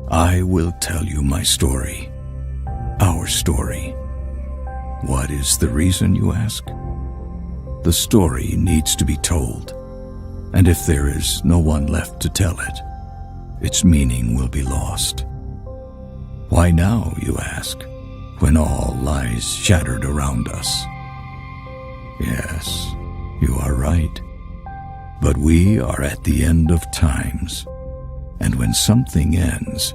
I will tell you my story. Our story. What is the reason, you ask? The story needs to be told, and if there is no one left to tell it, its meaning will be lost. Why now, you ask, when all lies shattered around us? Yes, you are right. But we are at the end of times, and when something ends,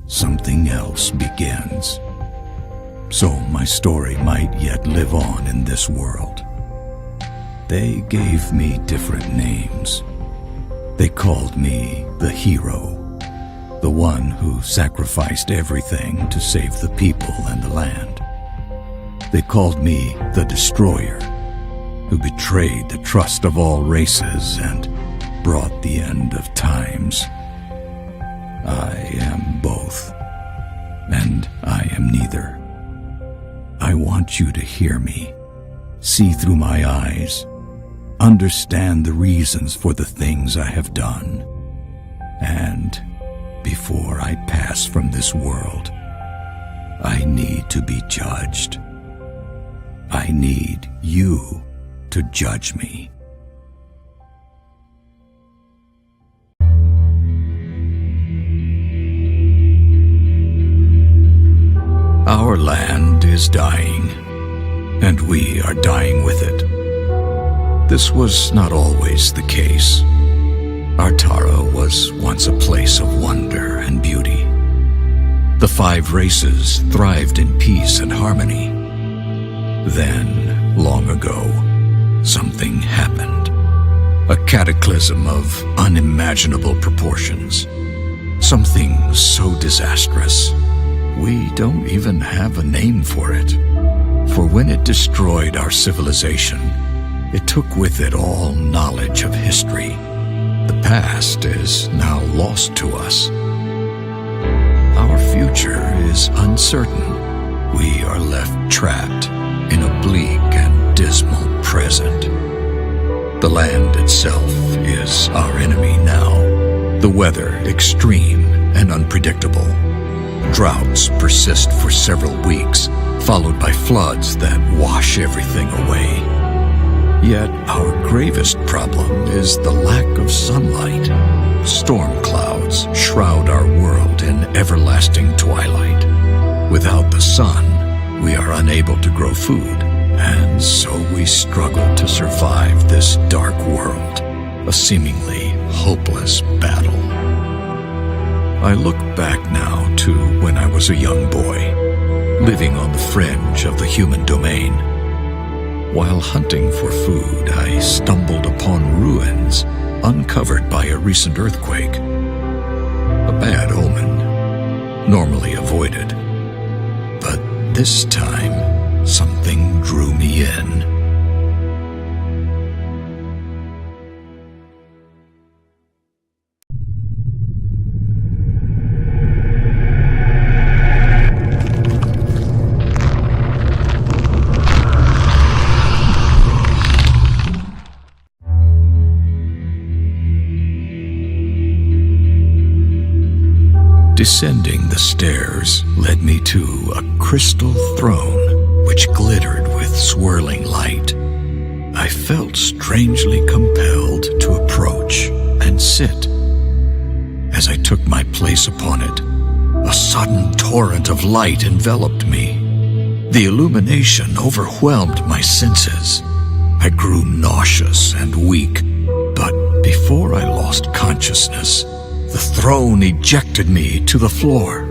something else begins. So my story might yet live on in this world. They gave me different names. They called me the hero, the one who sacrificed everything to save the people and the land. They called me the destroyer, who betrayed the trust of all races and brought the end of times. I am both, and I am neither. I want you to hear me, see through my eyes, understand the reasons for the things I have done. And before I pass from this world, I need to be judged. I need you to judge me. Our land is dying, and we are dying with it. This was not always the case. Artara was once a place of wonder and beauty. The 5 races thrived in peace and harmony. Then, long ago, something happened. A cataclysm of unimaginable proportions. Something so disastrous, we don't even have a name for it. For when it destroyed our civilization, it took with it all knowledge of history. The past is now lost to us. Our future is uncertain. We are left trapped in a bleak and dismal present. The land itself is our enemy now. The weather extreme and unpredictable. Droughts persist for several weeks, followed by floods that wash everything away. Yet our gravest problem is the lack of sunlight. Storm clouds shroud our world in everlasting twilight. Without the sun, we are unable to grow food, and so we struggle to survive this dark world, a seemingly hopeless battle. I look back now to when I was a young boy, living on the fringe of the human domain. While hunting for food, I stumbled upon ruins uncovered by a recent earthquake. A bad omen, normally avoided. But this time, something drew me in. Descending the stairs led me to a crystal throne which glittered with swirling light. I felt strangely compelled to approach and sit. As I took my place upon it, a sudden torrent of light enveloped me. The illumination overwhelmed my senses. I grew nauseous and weak, but before I lost consciousness, the throne ejected me to the floor.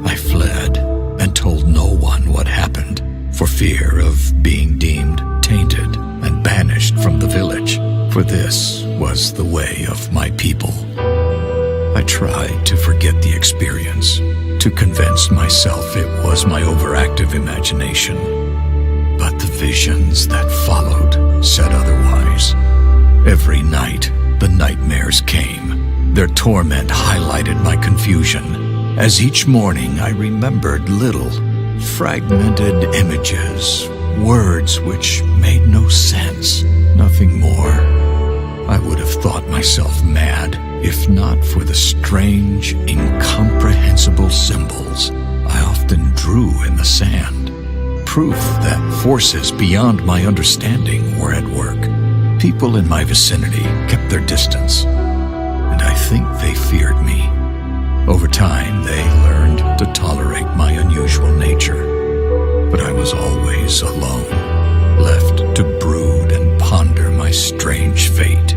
I fled and told no one what happened, for fear of being deemed tainted and banished from the village, for this was the way of my people. I tried to forget the experience, to convince myself it was my overactive imagination. But the visions that followed said otherwise. Every night, the nightmares came. Their torment highlighted my confusion, as each morning I remembered little, fragmented images, words which made no sense, nothing more. I would have thought myself mad, if not for the strange, incomprehensible incomprehensible symbols I often drew in the sand, proof that forces beyond my understanding were at work. People in my vicinity kept their distance, and I think they feared me. Over time, they learned to tolerate my unusual nature, but I was always alone, left to brood and ponder my strange fate.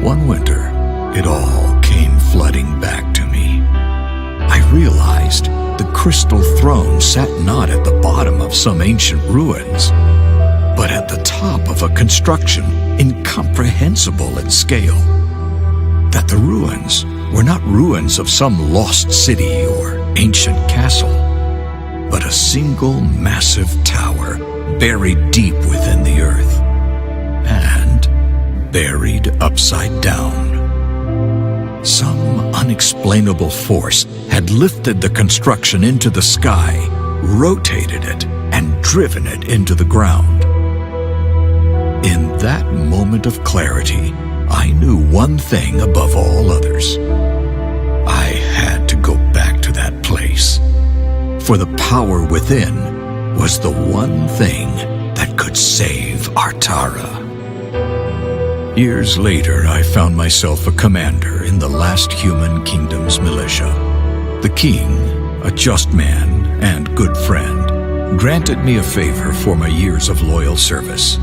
One winter, it all came flooding back to me. I realized the crystal throne sat not at the bottom of some ancient ruins, but at the top of a construction incomprehensible in scale. That the ruins were not ruins of some lost city or ancient castle, but a single massive tower buried deep within the earth, and buried upside down. Some unexplainable force had lifted the construction into the sky, rotated it, and driven it into the ground. In that moment of clarity, I knew one thing above all others. I had to go back to that place, for the power within was the one thing that could save Artara. Years later, I found myself a commander in the last human kingdom's militia. The king, a just man and good friend, granted me a favor for my years of loyal service.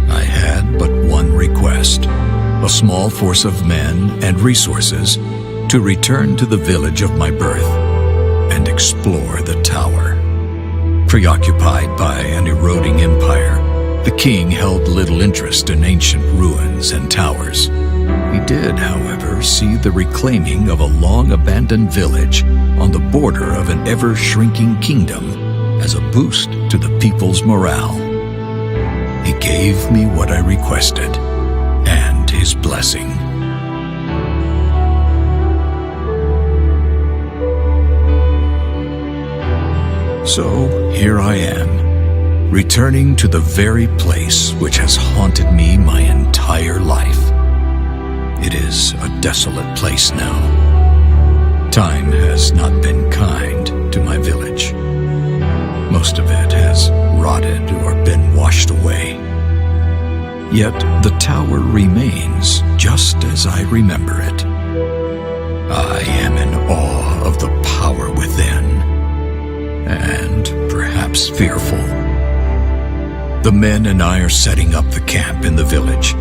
I had but one request: a small force of men and resources to return to the village of my birth and explore the tower. Preoccupied by an eroding empire, the king held little interest in ancient ruins and towers. He did, however, see the reclaiming of a long-abandoned village on the border of an ever-shrinking kingdom as a boost to the people's morale. He gave me what I requested, and his blessing. So here I am, returning to the very place which has haunted me my entire life. It is a desolate place now. Time has not been kind to my village. Most of it has rotted or been washed away. Yet the tower remains just as I remember it. I am in awe of the power within, and perhaps fearful. The men and I are setting up the camp in the village,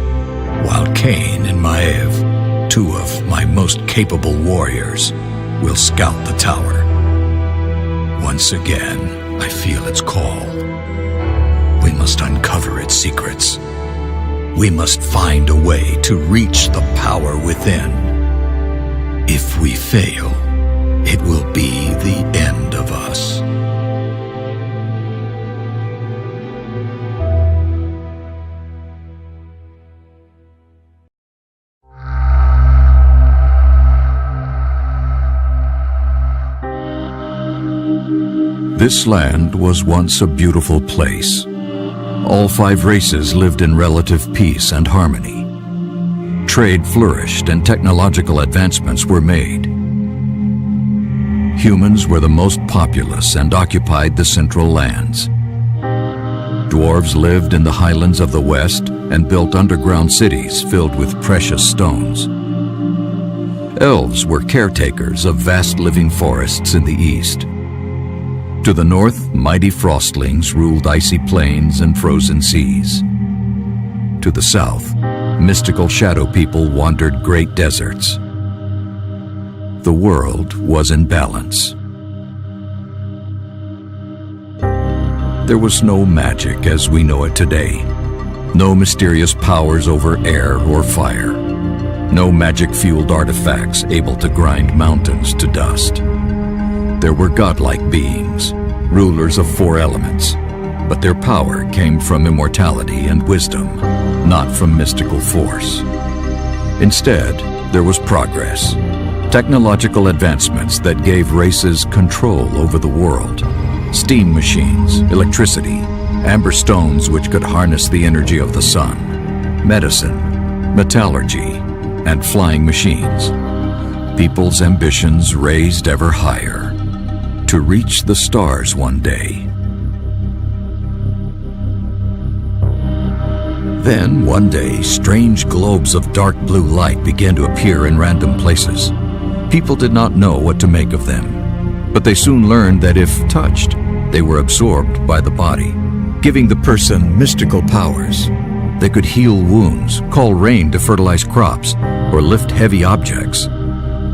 while Cain and Maev, two of my most capable warriors, will scout the tower. Once again, I feel its call. We must uncover its secrets. We must find a way to reach the power within. If we fail, it will be the end of us. This land was once a beautiful place. All 5 races lived in relative peace and harmony. Trade flourished and technological advancements were made. Humans were the most populous and occupied the central lands. Dwarves lived in the highlands of the west and built underground cities filled with precious stones. Elves were caretakers of vast living forests in the east. To the north, mighty frostlings ruled icy plains and frozen seas. To the south, mystical shadow people wandered great deserts. The world was in balance. There was no magic as we know it today. No mysterious powers over air or fire. No magic-fueled artifacts able to grind mountains to dust. There were godlike beings, rulers of 4 elements, but their power came from immortality and wisdom, not from mystical force. Instead, there was progress, technological advancements that gave races control over the world. Steam machines, electricity, amber stones which could harness the energy of the sun, medicine, metallurgy, and flying machines. people's ambitions raised ever higher to reach the stars one day. Then, one day, strange globes of dark blue light began to appear in random places. People did not know what to make of them, but they soon learned that if touched, they were absorbed by the body, giving the person mystical powers. They could heal wounds, call rain to fertilize crops, or lift heavy objects.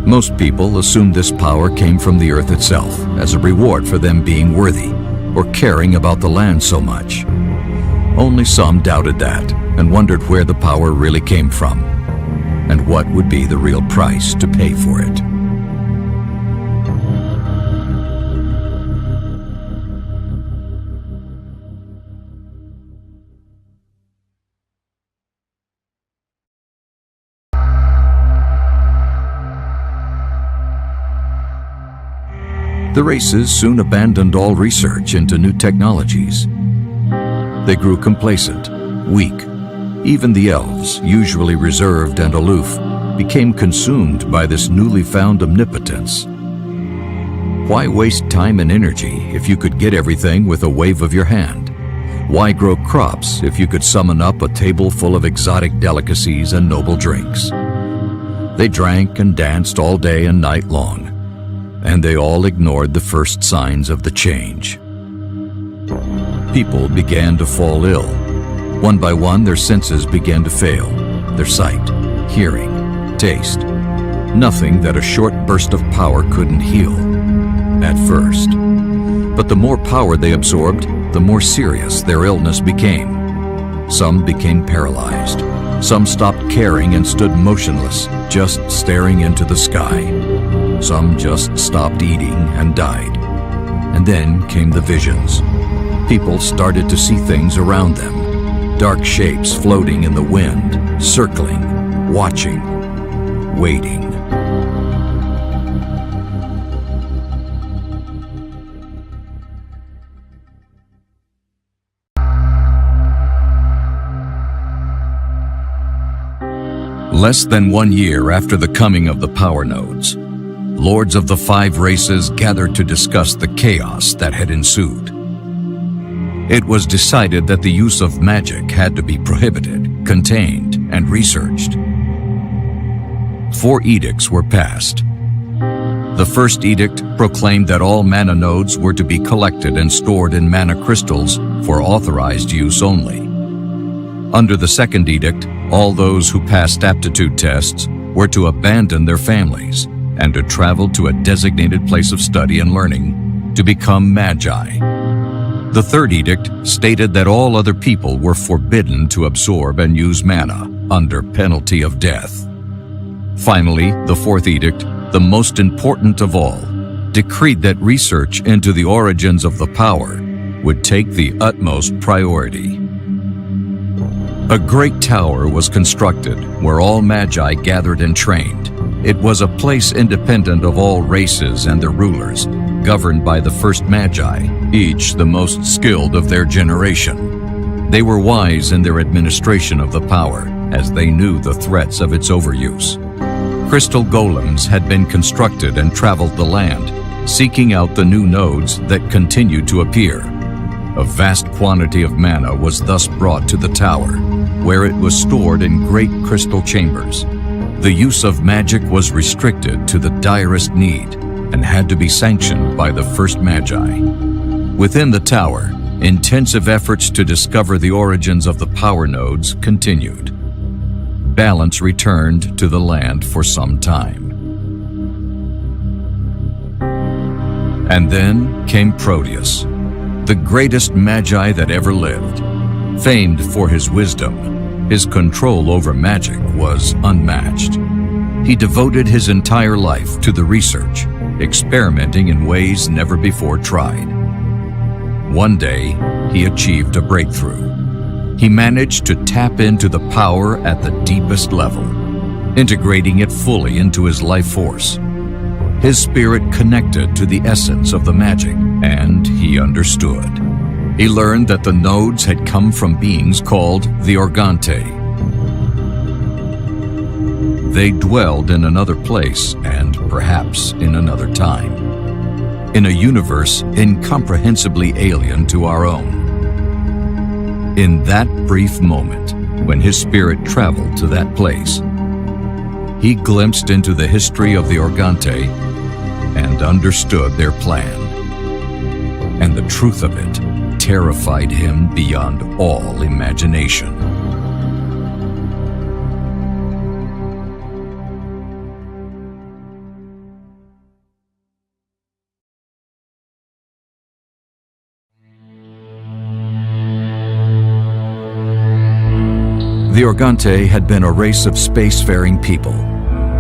Most people assumed this power came from the earth itself as a reward for them being worthy or caring about the land so much. Only some doubted that and wondered where the power really came from and what would be the real price to pay for it. The races soon abandoned all research into new technologies. They grew complacent, weak. Even the elves, usually reserved and aloof, became consumed by this newly found omnipotence. Why waste time and energy if you could get everything with a wave of your hand? Why grow crops if you could summon up a table full of exotic delicacies and noble drinks? They drank and danced all day and night long, and they all ignored the first signs of the change. People began to fall ill. One by one, their senses began to fail. Their sight, hearing, taste. Nothing that a short burst of power couldn't heal. At first. But the more power they absorbed, the more serious their illness became. Some became paralyzed. Some stopped caring and stood motionless, just staring into the sky. Some just stopped eating and died. And then came the visions. People started to see things around them. Dark shapes floating in the wind, circling, watching, waiting. Less than 1 year after the coming of the power nodes, lords of the 5 races gathered to discuss the chaos that had ensued. It was decided that the use of magic had to be prohibited, contained, and researched. 4 edicts were passed. The first edict proclaimed that all mana nodes were to be collected and stored in mana crystals for authorized use only. Under the second edict, all those who passed aptitude tests were to abandon their families and to travel to a designated place of study and learning to become magi. The third edict stated that all other people were forbidden to absorb and use mana under penalty of death. Finally, the fourth edict, the most important of all, decreed that research into the origins of the power would take the utmost priority. A great tower was constructed where all magi gathered and trained. It was a place independent of all races and their rulers, governed by the first magi, each the most skilled of their generation. They were wise in their administration of the power, as they knew the threats of its overuse. Crystal golems had been constructed and traveled the land, seeking out the new nodes that continued to appear. A vast quantity of mana was thus brought to the tower, where it was stored in great crystal chambers. The use of magic was restricted to the direst need and had to be sanctioned by the first magi. Within the tower, intensive efforts to discover the origins of the power nodes continued. Balance returned to the land for some time. And then came Proteus, the greatest magi that ever lived. Famed for his wisdom, his control over magic was unmatched. He devoted his entire life to the research, experimenting in ways never before tried. One day, he achieved a breakthrough. He managed to tap into the power at the deepest level, integrating it fully into his life force. His spirit connected to the essence of the magic, and he understood. He learned that the nodes had come from beings called the Organte. They dwelled in another place and perhaps in another time, in a universe incomprehensibly alien to our own. In that brief moment, when his spirit traveled to that place, he glimpsed into the history of the Organte and understood their plan. And the truth of it terrified him beyond all imagination. The Organte had been a race of spacefaring people.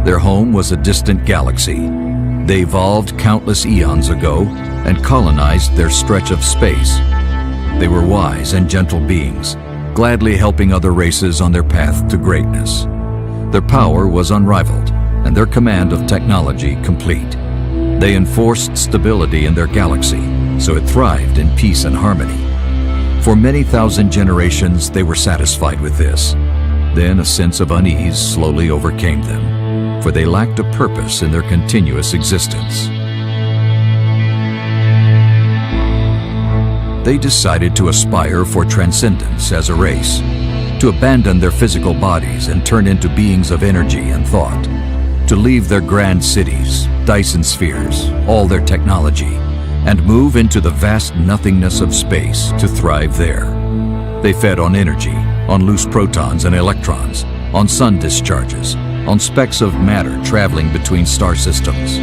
Their home was a distant galaxy. They evolved countless eons ago and colonized their stretch of space. They were wise and gentle beings, gladly helping other races on their path to greatness. Their power was unrivaled, and their command of technology complete. They enforced stability in their galaxy, so it thrived in peace and harmony. For many thousand generations, they were satisfied with this. Then a sense of unease slowly overcame them, for they lacked a purpose in their continuous existence. They decided to aspire for transcendence as a race, to abandon their physical bodies and turn into beings of energy and thought, to leave their grand cities, Dyson spheres, all their technology, and move into the vast nothingness of space to thrive there. They fed on energy, on loose protons and electrons, on sun discharges, on specks of matter traveling between star systems.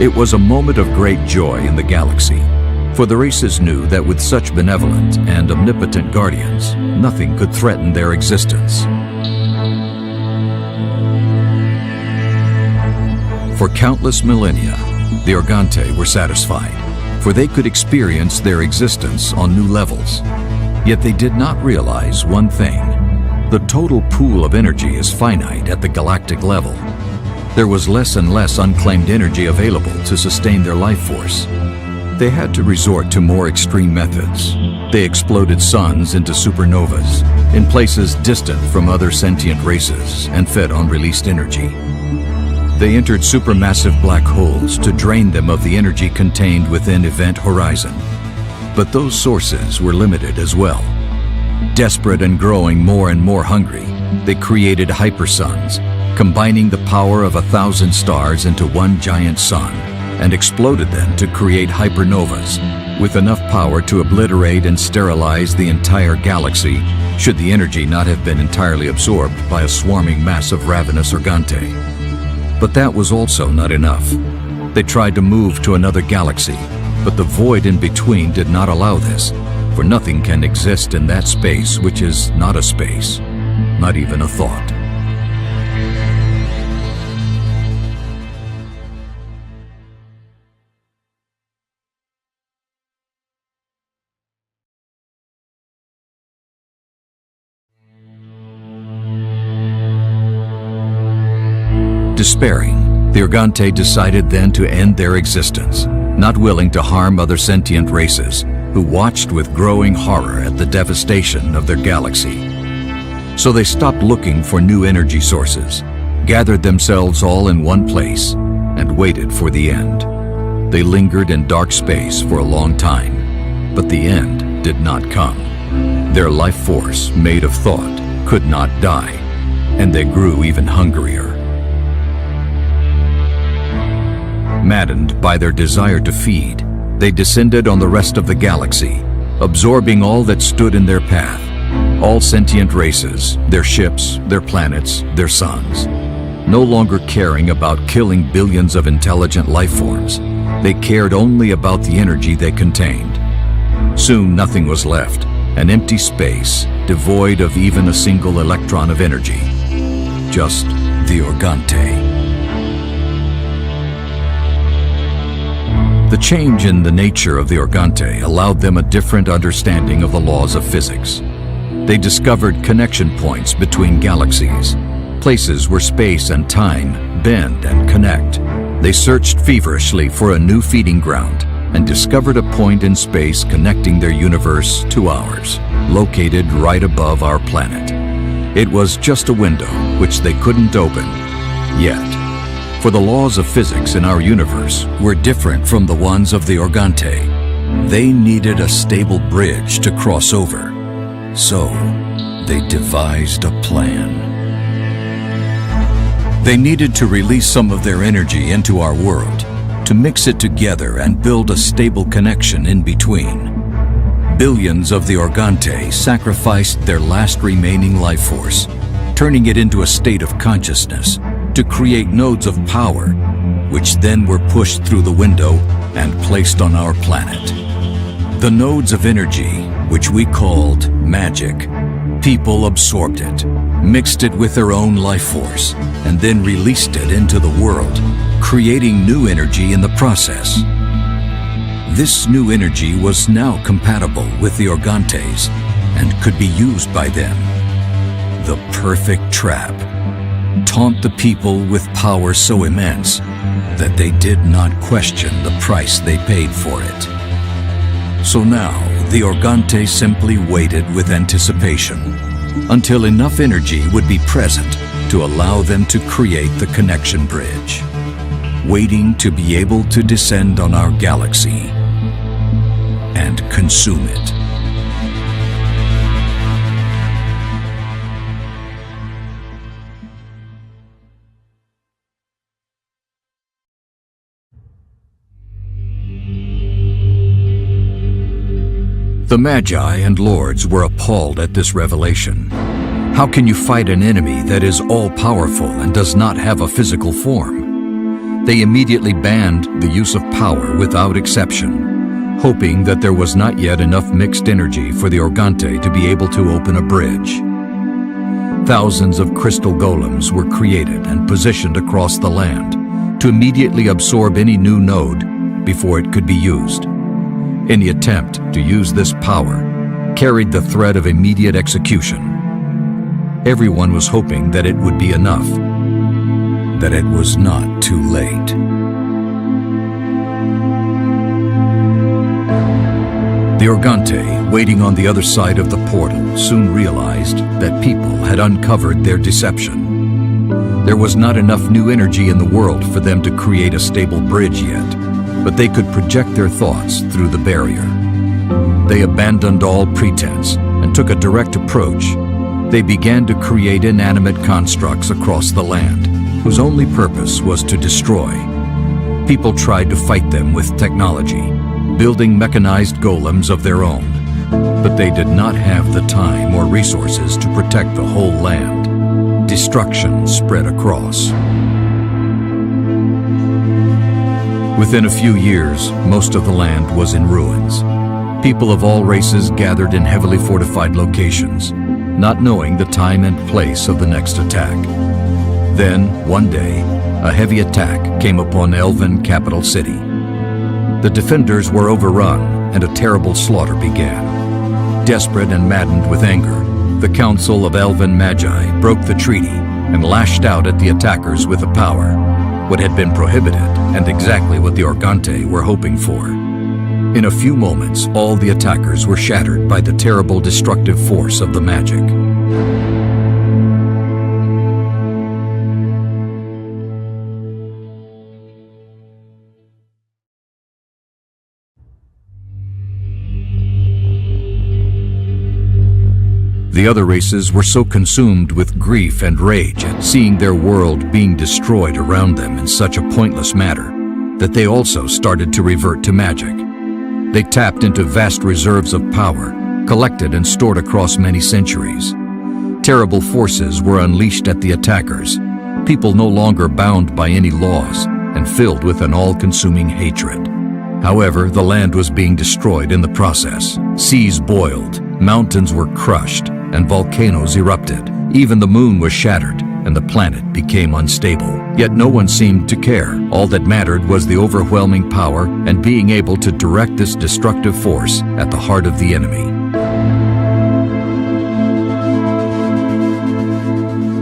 It was a moment of great joy in the galaxy, for the races knew that with such benevolent and omnipotent guardians, nothing could threaten their existence. For countless millennia, the Organte were satisfied, for they could experience their existence on new levels. Yet they did not realize one thing. The total pool of energy is finite at the galactic level. There was less and less unclaimed energy available to sustain their life force. They had to resort to more extreme methods. They exploded suns into supernovas, in places distant from other sentient races, and fed on released energy. They entered supermassive black holes to drain them of the energy contained within Event Horizon. But those sources were limited as well. Desperate and growing more and more hungry, they created hypersuns, combining the power of 1,000 stars into one giant sun, and exploded them to create hypernovas, with enough power to obliterate and sterilize the entire galaxy, should the energy not have been entirely absorbed by a swarming mass of ravenous Organte. But that was also not enough. They tried to move to another galaxy, but the void in between did not allow this, for nothing can exist in that space which is not a space, not even a thought. Despairing, the Organte decided then to end their existence, not willing to harm other sentient races who watched with growing horror at the devastation of their galaxy. So they stopped looking for new energy sources, gathered themselves all in one place, and waited for the end. They lingered in dark space for a long time, but the end did not come. Their life force, made of thought, could not die, and they grew even hungrier. Maddened by their desire to feed, they descended on the rest of the galaxy, absorbing all that stood in their path, all sentient races, their ships, their planets, their suns. No longer caring about killing billions of intelligent life forms, they cared only about the energy they contained. Soon nothing was left, an empty space, devoid of even a single electron of energy. Just the Organte. The change in the nature of the Organte allowed them a different understanding of the laws of physics. They discovered connection points between galaxies, places where space and time bend and connect. They searched feverishly for a new feeding ground and discovered a point in space connecting their universe to ours, located right above our planet. It was just a window which they couldn't open, yet. For the laws of physics in our universe were different from the ones of the Organte. They needed a stable bridge to cross over. So, they devised a plan. They needed to release some of their energy into our world, to mix it together and build a stable connection in between. Billions of the Organte sacrificed their last remaining life force, turning it into a state of consciousness to create nodes of power, which then were pushed through the window and placed on our planet. The nodes of energy, which we called magic, people absorbed it, mixed it with their own life force, and then released it into the world, creating new energy in the process. This new energy was now compatible with the Organtes and could be used by them. The perfect trap. Taunt the people with power so immense that they did not question the price they paid for it. So now, the Organte simply waited with anticipation until enough energy would be present to allow them to create the connection bridge, waiting to be able to descend on our galaxy and consume it. The Magi and Lords were appalled at this revelation. How can you fight an enemy that is all-powerful and does not have a physical form? They immediately banned the use of power without exception, hoping that there was not yet enough mixed energy for the Organte to be able to open a bridge. Thousands of crystal golems were created and positioned across the land to immediately absorb any new node before it could be used. Any attempt to use this power carried the threat of immediate execution. Everyone was hoping that it would be enough, that it was not too late. The Organte, waiting on the other side of the portal, soon realized that people had uncovered their deception. There was not enough new energy in the world for them to create a stable bridge yet, but they could project their thoughts through the barrier. They abandoned all pretense and took a direct approach. They began to create inanimate constructs across the land, whose only purpose was to destroy. People tried to fight them with technology, building mechanized golems of their own, but they did not have the time or resources to protect the whole land. Destruction spread across. Within a few years, most of the land was in ruins. People of all races gathered in heavily fortified locations, not knowing the time and place of the next attack. Then, one day, a heavy attack came upon Elven capital city. The defenders were overrun, and a terrible slaughter began. Desperate and maddened with anger, the Council of Elven Magi broke the treaty and lashed out at the attackers with a power, what had been prohibited, and exactly what the Organte were hoping for. In a few moments, all the attackers were shattered by the terrible destructive force of the magic. The other races were so consumed with grief and rage at seeing their world being destroyed around them in such a pointless manner that they also started to revert to magic. They tapped into vast reserves of power, collected and stored across many centuries. Terrible forces were unleashed at the attackers, people no longer bound by any laws and filled with an all-consuming hatred. However, the land was being destroyed in the process. Seas boiled, mountains were crushed, and volcanoes erupted. Even the moon was shattered, and the planet became unstable. Yet no one seemed to care. All that mattered was the overwhelming power and being able to direct this destructive force at the heart of the enemy.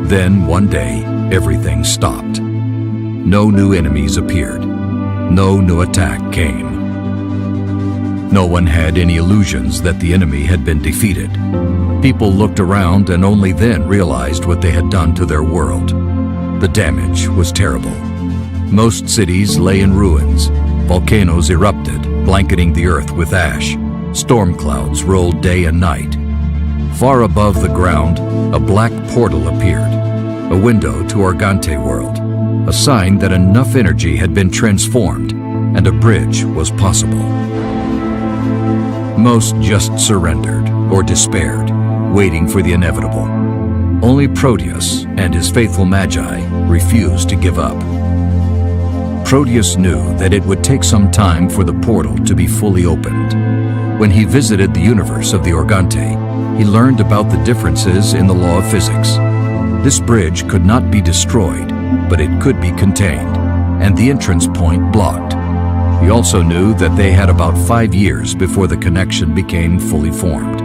Then, one day, everything stopped. No new enemies appeared. No new attack came. No one had any illusions that the enemy had been defeated. People looked around and only then realized what they had done to their world. The damage was terrible. Most cities lay in ruins. Volcanoes erupted, blanketing the earth with ash. Storm clouds rolled day and night. Far above the ground, a black portal appeared, a window to Organte world, a sign that enough energy had been transformed and a bridge was possible. Most just surrendered or despaired, waiting for the inevitable. Only Proteus and his faithful magi refused to give up. Proteus knew that it would take some time for the portal to be fully opened. When he visited the universe of the Organte, he learned about the differences in the law of physics. This bridge could not be destroyed, but it could be contained, and the entrance point blocked. He also knew that they had about 5 years before the connection became fully formed.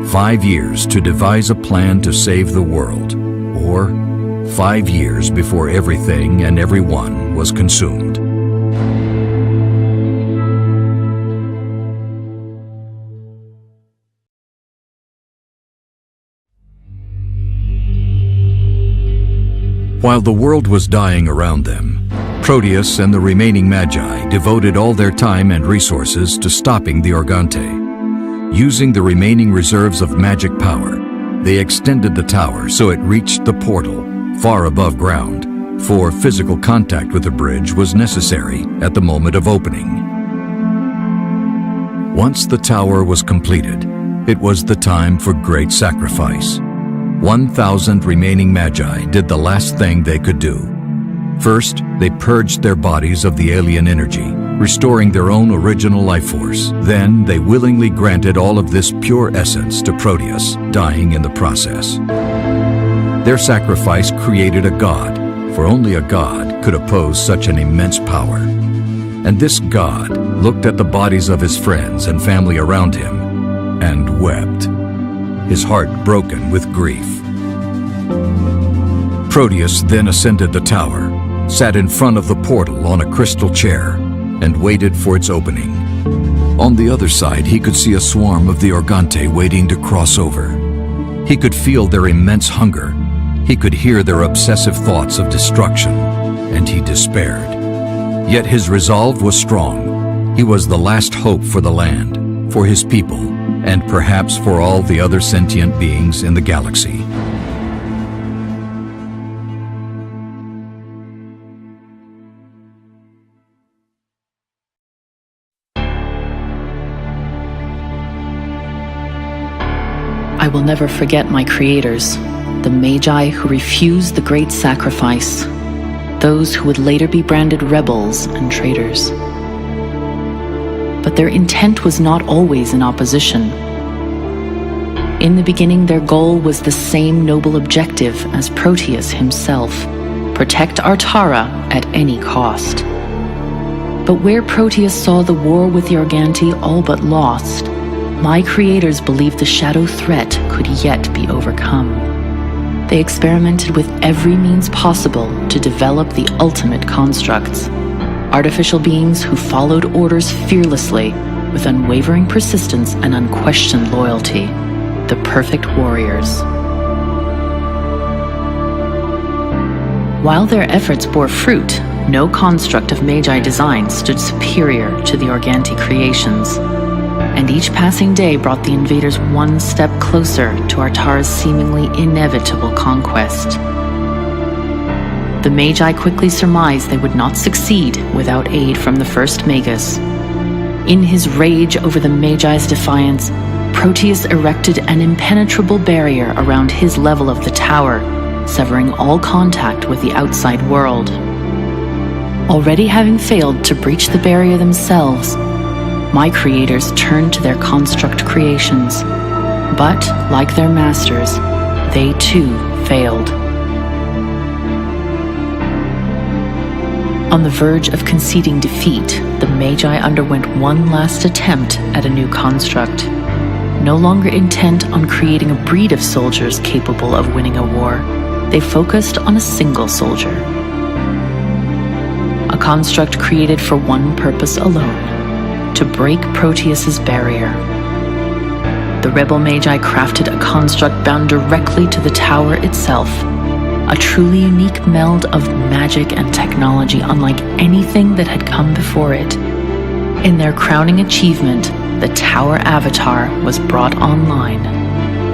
5 years to devise a plan to save the world, or 5 years before everything and everyone was consumed. While the world was dying around them, Proteus and the remaining Magi devoted all their time and resources to stopping the Organte. Using the remaining reserves of magic power, they extended the tower so it reached the portal, far above ground, for physical contact with the bridge was necessary at the moment of opening. Once the tower was completed, it was the time for great sacrifice. 1,000 remaining Magi did the last thing they could do. First, they purged their bodies of the alien energy, restoring their own original life force. Then, they willingly granted all of this pure essence to Proteus, dying in the process. Their sacrifice created a god, for only a god could oppose such an immense power. And this god looked at the bodies of his friends and family around him and wept, his heart broken with grief. Proteus then ascended the tower, sat in front of the portal on a crystal chair, and waited for its opening. On the other side, he could see a swarm of the Organte waiting to cross over. He could feel their immense hunger. He could hear their obsessive thoughts of destruction, and he despaired. Yet his resolve was strong. He was the last hope for the land, for his people, and perhaps for all the other sentient beings in the galaxy. I will never forget my creators, the Magi who refused the great sacrifice, those who would later be branded rebels and traitors. But their intent was not always in opposition. In the beginning, their goal was the same noble objective as Proteus himself: protect Artara at any cost. But where Proteus saw the war with the Organte all but lost, my creators believed the shadow threat could yet be overcome. They experimented with every means possible to develop the ultimate constructs, artificial beings who followed orders fearlessly with unwavering persistence and unquestioned loyalty, the perfect warriors. While their efforts bore fruit, no construct of Magi design stood superior to the Organte creations, and each passing day brought the invaders one step closer to Artara's seemingly inevitable conquest. The Magi quickly surmised they would not succeed without aid from the first Magus. In his rage over the Magi's defiance, Proteus erected an impenetrable barrier around his level of the tower, severing all contact with the outside world. Already having failed to breach the barrier themselves, my creators turned to their construct creations, but, like their masters, they too failed. On the verge of conceding defeat, the Magi underwent one last attempt at a new construct, no longer intent on creating a breed of soldiers capable of winning a war. They focused on a single soldier, a construct created for one purpose alone: to break Proteus's barrier. The rebel Magi crafted a construct bound directly to the tower itself, a truly unique meld of magic and technology unlike anything that had come before it. In their crowning achievement, the Tower Avatar was brought online,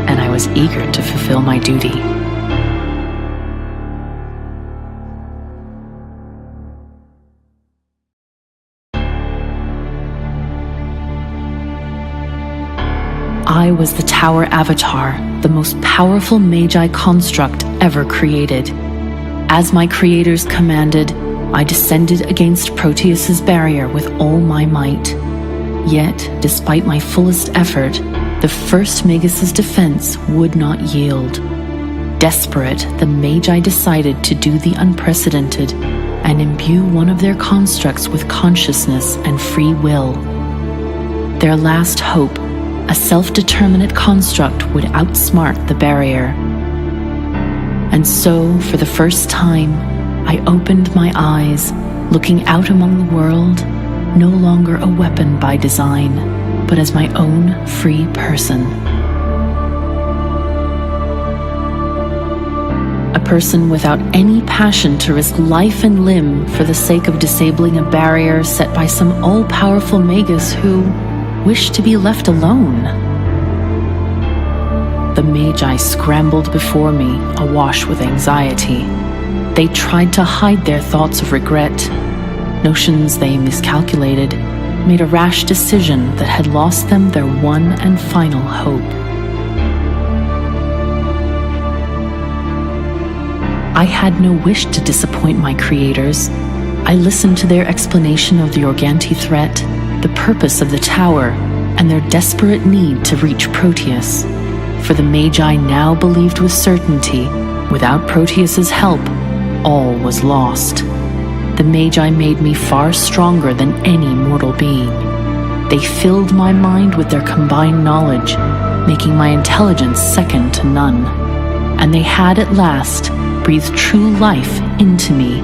and I was eager to fulfill my duty. I was the Tower Avatar, the most powerful Magi construct ever created. As my creators commanded, I descended against Proteus's barrier with all my might. Yet, despite my fullest effort, the first Magus's defense would not yield. Desperate, the Magi decided to do the unprecedented and imbue one of their constructs with consciousness and free will. Their last hope, a self-determinate construct, would outsmart the barrier. And so, for the first time, I opened my eyes, looking out among the world, no longer a weapon by design, but as my own free person. A person without any passion to risk life and limb for the sake of disabling a barrier set by some all-powerful Magus who wished to be left alone. The Magi scrambled before me, awash with anxiety. They tried to hide their thoughts of regret, notions they miscalculated, made a rash decision that had lost them their one and final hope. I had no wish to disappoint my creators. I listened to their explanation of the Organti threat, the purpose of the tower, and their desperate need to reach Proteus. For the Magi now believed with certainty, without Proteus's help, all was lost. The Magi made me far stronger than any mortal being. They filled my mind with their combined knowledge, making my intelligence second to none. And they had at last breathed true life into me,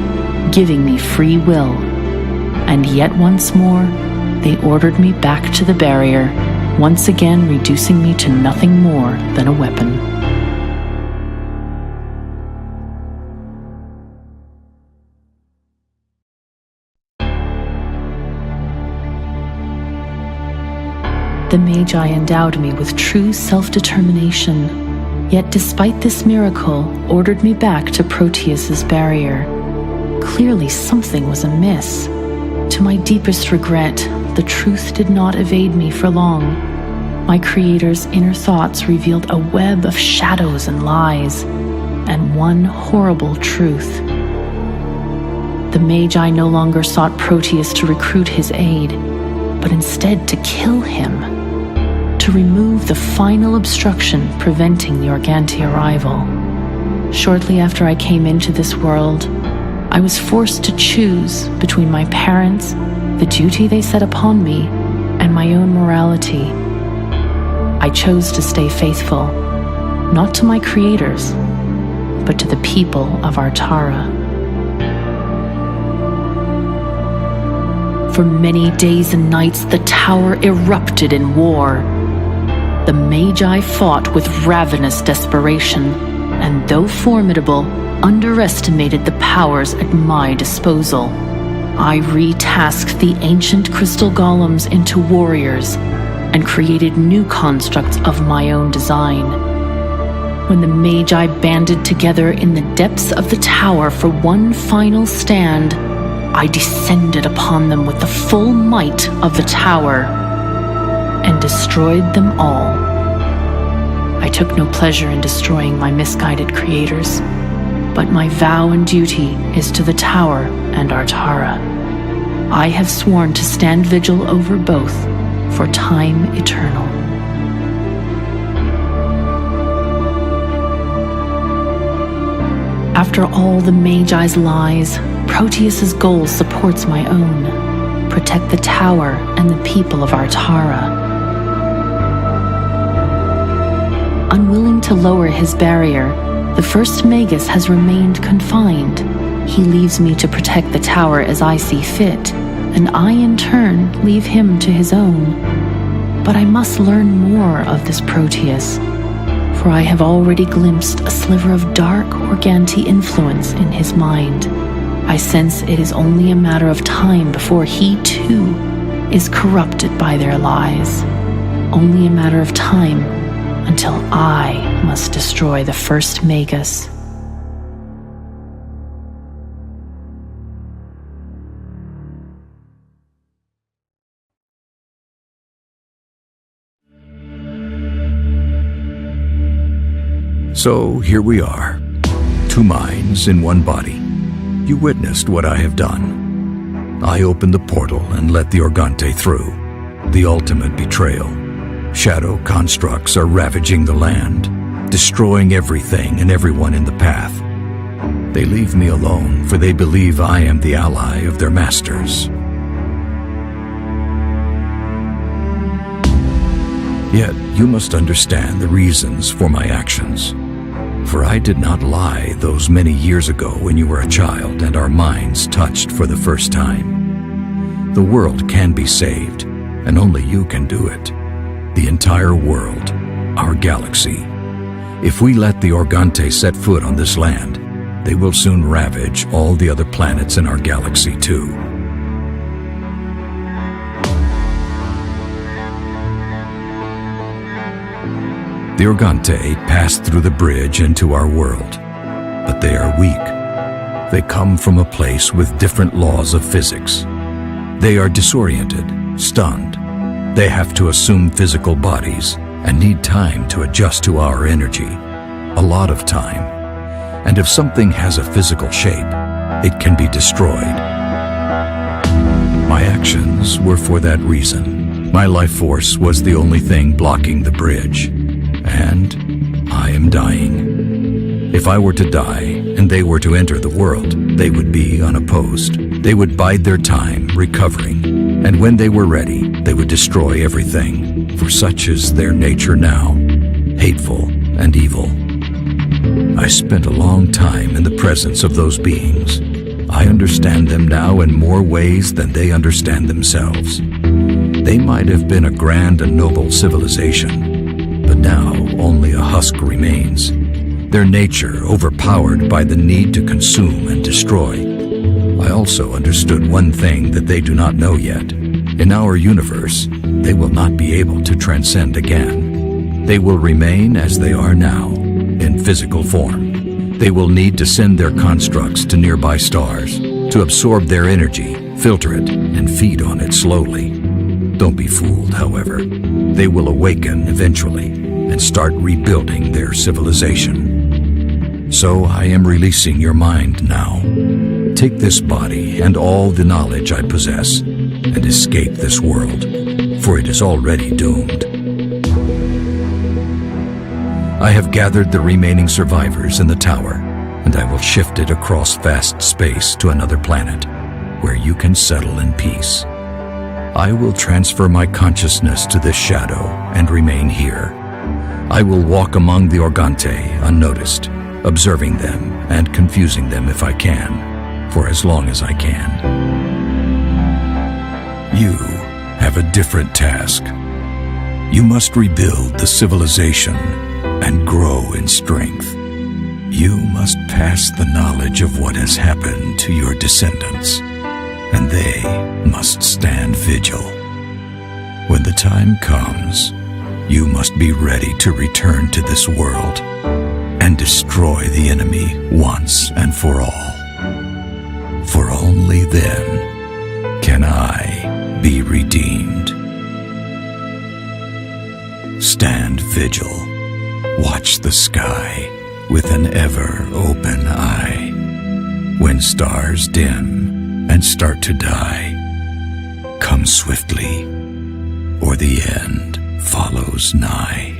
giving me free will. And yet once more, they ordered me back to the barrier, once again reducing me to nothing more than a weapon. The Magi endowed me with true self-determination, yet despite this miracle, ordered me back to Proteus's barrier. Clearly something was amiss. To my deepest regret, the truth did not evade me for long. My creator's inner thoughts revealed a web of shadows and lies, and one horrible truth. The Magi no longer sought Proteus to recruit his aid, but instead to kill him, to remove the final obstruction preventing the Organti arrival. Shortly after I came into this world, I was forced to choose between my parents, the duty they set upon me, and my own morality. I chose to stay faithful, not to my creators, but to the people of Artara. For many days and nights, the tower erupted in war. The Magi fought with ravenous desperation, and though formidable, underestimated the powers at my disposal. I retasked the ancient crystal golems into warriors and created new constructs of my own design. When the Magi banded together in the depths of the tower for one final stand, I descended upon them with the full might of the tower and destroyed them all. I took no pleasure in destroying my misguided creators, but my vow and duty is to the tower and Artara. I have sworn to stand vigil over both for time eternal. After all the Magi's lies, Proteus's goal supports my own: protect the tower and the people of Artara. Unwilling to lower his barrier, the first Magus has remained confined. He leaves me to protect the tower as I see fit, and I in turn leave him to his own. But I must learn more of this Proteus, for I have already glimpsed a sliver of dark Organti influence in his mind. I sense it is only a matter of time before he, too, is corrupted by their lies. Only a matter of time until I must destroy the first Magus. So here we are, two minds in one body. You witnessed what I have done. I opened the portal and let the Organte through. The ultimate betrayal. Shadow constructs are ravaging the land, destroying everything and everyone in the path. They leave me alone, for they believe I am the ally of their masters. Yet you must understand the reasons for my actions. For I did not lie those many years ago when you were a child and our minds touched for the first time. The world can be saved, and only you can do it. The entire world, our galaxy. If we let the Organte set foot on this land, they will soon ravage all the other planets in our galaxy too. The Organte passed through the bridge into our world, but they are weak. They come from a place with different laws of physics. They are disoriented, stunned. They have to assume physical bodies and need time to adjust to our energy. A lot of time. And if something has a physical shape, it can be destroyed. My actions were for that reason. My life force was the only thing blocking the bridge. And I am dying. If I were to die and they were to enter the world, they would be unopposed. They would bide their time recovering. And when they were ready, they would destroy everything. For such is their nature now, hateful and evil. I spent a long time in the presence of those beings. I understand them now in more ways than they understand themselves. They might have been a grand and noble civilization, but now only a husk remains, their nature overpowered by the need to consume and destroy. I also understood one thing that they do not know yet. In our universe, they will not be able to transcend again. They will remain as they are now, in physical form. They will need to send their constructs to nearby stars, to absorb their energy, filter it, and feed on it slowly. Don't be fooled, however. They will awaken eventually and start rebuilding their civilization. So I am releasing your mind now. Take this body and all the knowledge I possess and escape this world, for it is already doomed. I have gathered the remaining survivors in the tower, and I will shift it across vast space to another planet, where you can settle in peace. I will transfer my consciousness to this shadow and remain here. I will walk among the Organte unnoticed, observing them and confusing them if I can, for as long as I can. You have a different task. You must rebuild the civilization and grow in strength. You must pass the knowledge of what has happened to your descendants, and they must stand vigil. When the time comes, you must be ready to return to this world and destroy the enemy once and for all. For only then can I be redeemed. Stand vigil. Watch the sky with an ever-open eye. When stars dim and start to die, come swiftly, or the end follows nigh.